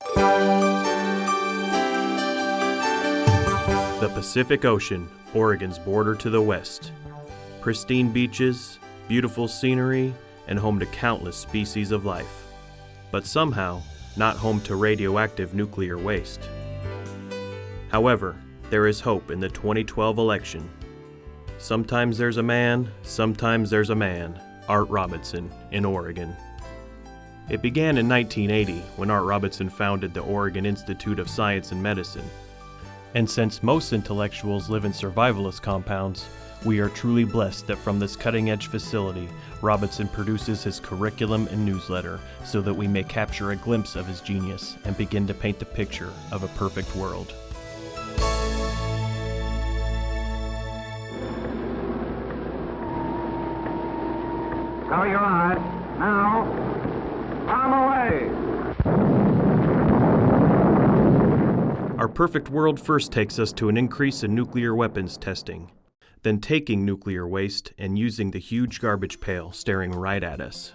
The Pacific Ocean, Oregon's border to the west. Pristine beaches, beautiful scenery, and home to countless species of life. But somehow, not home to radioactive nuclear waste. However, there is hope in the 2012 election. Sometimes there's a man, sometimes there's a man, Art Robinson in Oregon. It began in 1980 when Art Robinson founded the Oregon Institute of Science and Medicine. And since most intellectuals live in survivalist compounds, we are truly blessed that from this cutting-edge facility, Robinson produces his curriculum and newsletter so that we may capture a glimpse of his genius and begin to paint the picture of a perfect world. Cover your eyes. Now, arm away. Our perfect world first takes us to an increase in nuclear weapons testing, then taking nuclear waste and using the huge garbage pail staring right at us.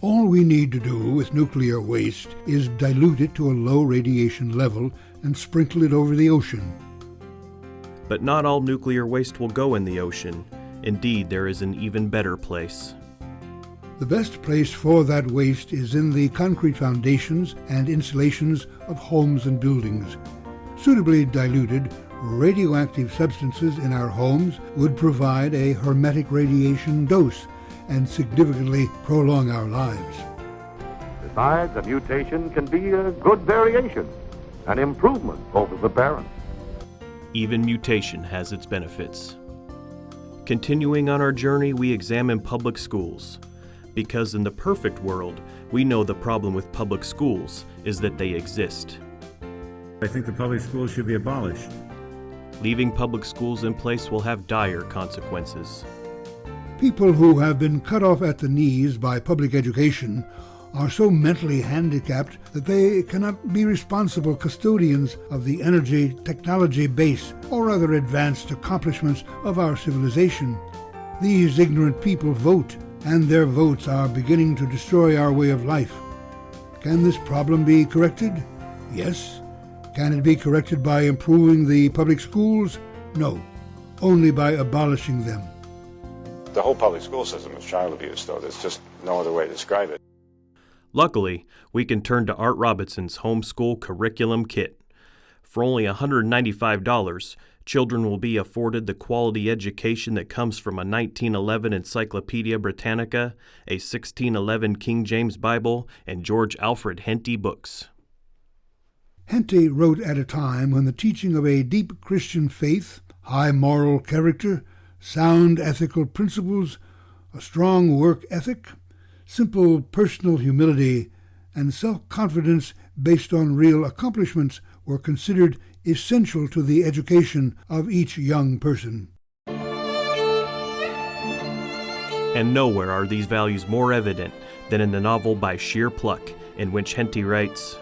All we need to do with nuclear waste is dilute it to a low radiation level and sprinkle it over the ocean. But not all nuclear waste will go in the ocean. Indeed, there is an even better place. The best place for that waste is in the concrete foundations and insulations of homes and buildings. Suitably diluted, radioactive substances in our homes would provide a hermetic radiation dose and significantly prolong our lives. Besides, a mutation can be a good variation, an improvement over the parent. Even mutation has its benefits. Continuing on our journey, we examine public schools. Because in the perfect world, we know the problem with public schools is that they exist. I think the public schools should be abolished. Leaving public schools in place will have dire consequences. People who have been cut off at the knees by public education are so mentally handicapped that they cannot be responsible custodians of the energy technology base or other advanced accomplishments of our civilization. These ignorant people vote, and their votes are beginning to destroy our way of life. Can this problem be corrected? Yes. Can it be corrected by improving the public schools? No. Only by abolishing them. The whole public school system is child abuse, though. There's just no other way to describe it. Luckily, we can turn to Art Robinson's homeschool curriculum kit. For only $195, children will be afforded the quality education that comes from a 1911 Encyclopedia Britannica, a 1611 King James Bible, and George Alfred Henty books. Henty wrote at a time when the teaching of a deep Christian faith, high moral character, sound ethical principles, a strong work ethic, simple personal humility, and self-confidence based on real accomplishments were considered essential to the education of each young person. And nowhere are these values more evident than in the novel By Sheer Pluck, in which Henty writes,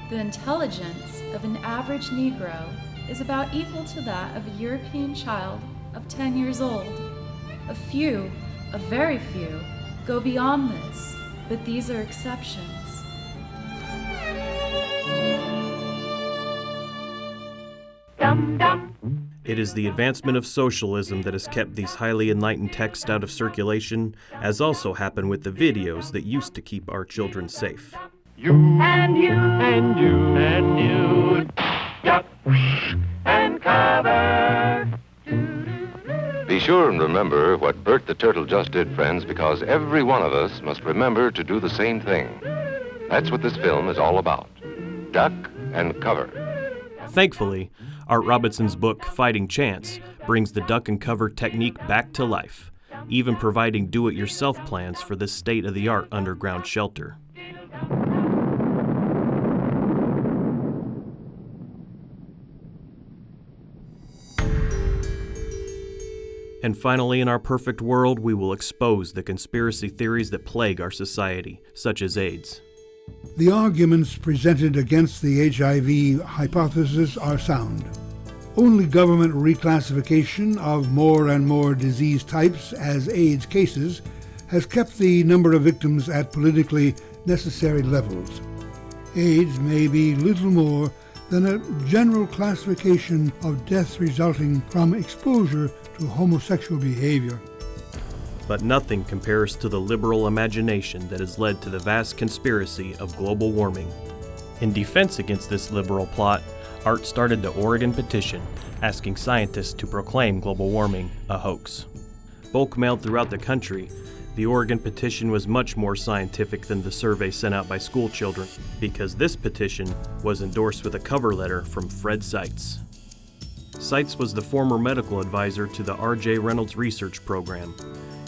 "The intelligence of an average Negro is about equal to that of a European child of 10 years old. A few, a very few, go beyond this, but these are exceptions." It is the advancement of socialism that has kept these highly enlightened texts out of circulation, as also happened with the videos that used to keep our children safe. You and you and you and you, duck and cover. Be sure and remember what Bert the Turtle just did, friends, because every one of us must remember to do the same thing. That's what this film is all about. Duck and cover. Thankfully, Art Robinson's book, Fighting Chance, brings the duck and cover technique back to life, even providing do-it-yourself plans for this state-of-the-art underground shelter. And finally, in our perfect world, we will expose the conspiracy theories that plague our society, such as AIDS. The arguments presented against the HIV hypothesis are sound. Only government reclassification of more and more disease types as AIDS cases has kept the number of victims at politically necessary levels. AIDS may be little more than a general classification of deaths resulting from exposure to homosexual behavior. But nothing compares to the liberal imagination that has led to the vast conspiracy of global warming. In defense against this liberal plot, Art started the Oregon petition, asking scientists to proclaim global warming a hoax. Bulk mailed throughout the country, the Oregon petition was much more scientific than the survey sent out by school children, because this petition was endorsed with a cover letter from Fred Seitz. Seitz was the former medical advisor to the R.J. Reynolds Research Program.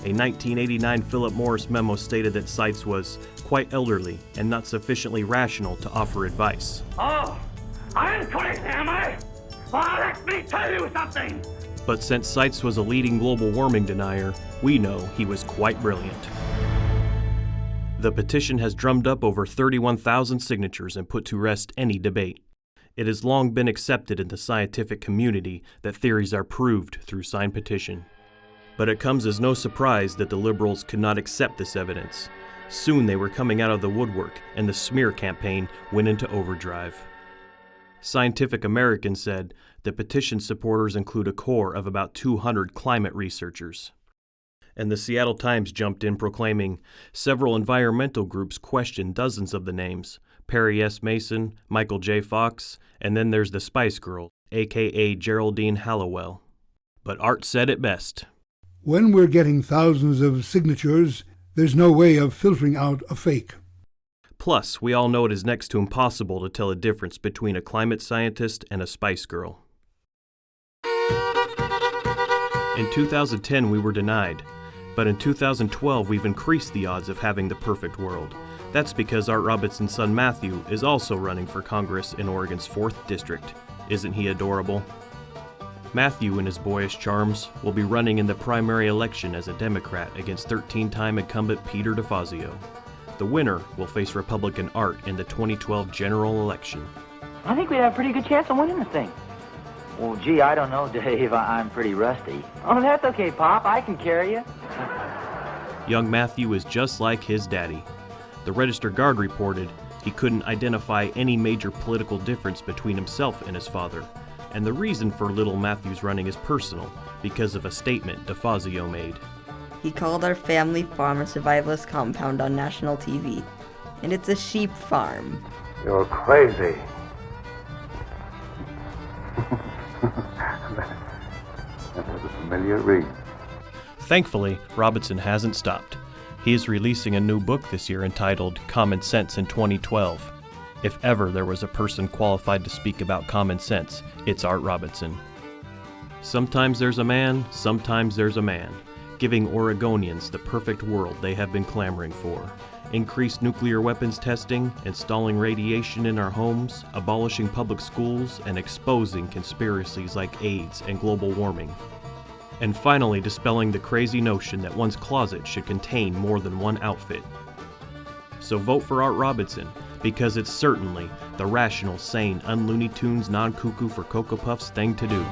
A 1989 Philip Morris memo stated that Seitz was quite elderly and not sufficiently rational to offer advice. Oh, I'm crazy, am I? Well, let me tell you something. But since Seitz was a leading global warming denier, we know he was quite brilliant. The petition has drummed up over 31,000 signatures and put to rest any debate. It has long been accepted in the scientific community that theories are proved through signed petition. But it comes as no surprise that the liberals could not accept this evidence. Soon they were coming out of the woodwork, and the smear campaign went into overdrive. Scientific American said the petition supporters include a core of about 200 climate researchers. And the Seattle Times jumped in proclaiming several environmental groups questioned dozens of the names, Perry S. Mason, Michael J. Fox, and then there's the Spice Girl, aka Geraldine Hallowell. But Art said it best. When we're getting thousands of signatures, there's no way of filtering out a fake. Plus, we all know it is next to impossible to tell a difference between a climate scientist and a Spice Girl. In 2010, we were denied, but in 2012, we've increased the odds of having the perfect world. That's because Art Robinson's son Matthew is also running for Congress in Oregon's 4th District. Isn't he adorable? Matthew, in his boyish charms, will be running in the primary election as a Democrat against 13-time incumbent Peter Defazio. The winner will face Republican Art in the 2012 general election. I think we'd have a pretty good chance of winning the thing. Well, gee, I don't know, Dave. I'm pretty rusty. Oh, that's okay, Pop. I can carry you. Young Matthew is just like his daddy. The Register Guard reported he couldn't identify any major political difference between himself and his father. And the reason for little Matthew's running is personal, because of a statement Defazio made. He called our family farm a survivalist compound on national TV. And it's a sheep farm. You're crazy. That was a familiar read. Thankfully, Robinson hasn't stopped. He is releasing a new book this year entitled Common Sense in 2012. If ever there was a person qualified to speak about common sense, it's Art Robinson. Sometimes there's a man, sometimes there's a man, giving Oregonians the perfect world they have been clamoring for. Increased nuclear weapons testing, installing radiation in our homes, abolishing public schools, and exposing conspiracies like AIDS and global warming. And finally dispelling the crazy notion that one's closet should contain more than one outfit. So vote for Art Robinson, because it's certainly the rational, sane, un-Looney Tunes, non-cuckoo for Cocoa Puffs thing to do.